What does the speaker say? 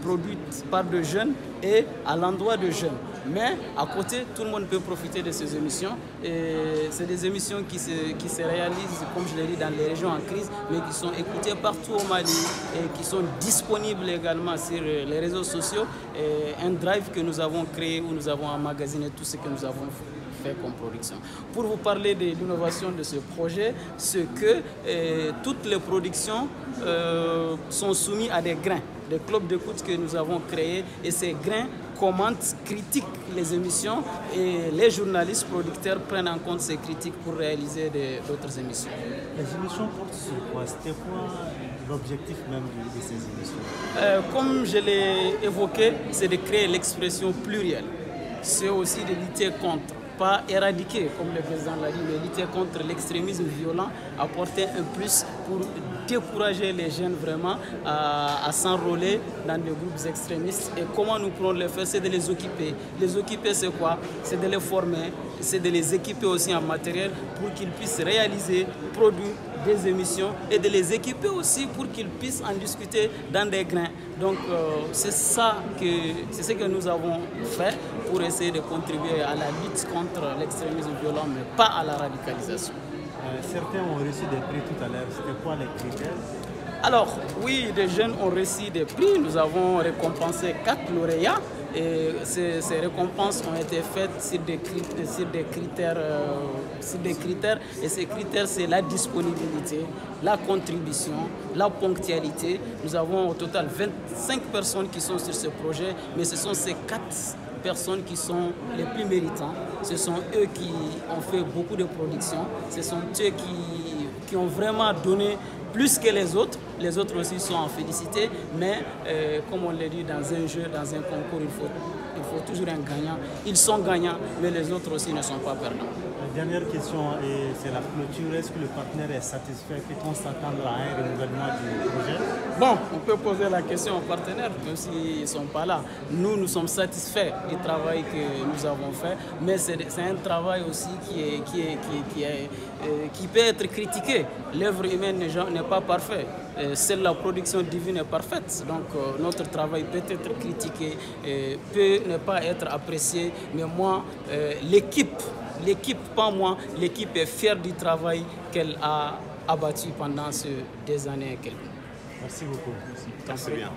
produites par de jeunes et à l'endroit de jeunes. Mais à côté, tout le monde peut profiter de ces émissions. C'est des émissions qui se réalisent, comme je l'ai dit, dans les régions en crise, mais qui sont écoutées partout au Mali et qui sont disponibles également sur les réseaux sociaux. Et un drive que nous avons créé où nous avons emmagasiné tout ce que nous avons fait comme production. Pour vous parler de l'innovation de ce projet, c'est que toutes les productions sont soumises à des grains, des clubs d'écoute que nous avons créés, et ces grains commentent, critiquent les émissions et les journalistes producteurs prennent en compte ces critiques pour réaliser d'autres émissions. Les émissions portent sur quoi? C'était quoi l'objectif même de ces émissions? Comme je l'ai évoqué, c'est de créer l'expression plurielle. C'est aussi de lutter contre, pas éradiquer, comme le président l'a dit, mais lutter contre l'extrémisme violent, apporter un plus pour décourager les jeunes vraiment à s'enrôler dans des groupes extrémistes. Et comment nous pourrons le faire? C'est de les occuper. Les occuper, c'est quoi? C'est de les former, c'est de les équiper aussi en matériel pour qu'ils puissent réaliser, produire des émissions et de les équiper aussi pour qu'ils puissent en discuter dans des grains. Donc c'est ce que nous avons fait pour essayer de contribuer à la lutte contre l'extrémisme violent, mais pas à la radicalisation. Certains ont reçu des prix tout à l'heure. C'était quoi les critères? Alors, oui, des jeunes ont reçu des prix. Nous avons récompensé 4 lauréats. Et ces récompenses ont été faites sur des critères. Et ces critères, c'est la disponibilité, la contribution, la ponctualité. Nous avons au total 25 personnes qui sont sur ce projet, mais ce sont ces 4 personnes qui sont les plus méritants. Ce sont eux qui ont fait beaucoup de production. Ce sont eux qui ont vraiment donné plus que les autres. Les autres aussi sont en félicité, mais comme on l'a dit, dans un jeu, dans un concours, il faut toujours un gagnant. Ils sont gagnants, mais les autres aussi ne sont pas perdants. La dernière question, c'est la clôture. Est-ce que le partenaire est satisfait? Peut-on s'attendre à un renouvellement du projet? Bon, on peut poser la question aux partenaires, même s'ils ne sont pas là. Nous sommes satisfaits du travail que nous avons fait, mais c'est un travail aussi qui peut être critiqué. L'œuvre humaine n'est pas parfaite. Seule la production divine est parfaite. Donc notre travail peut être critiqué, peut ne pas être apprécié, mais moi, l'équipe, pas moi, l'équipe est fière du travail qu'elle a abattu pendant des années et quelques. Merci beaucoup. Merci bien.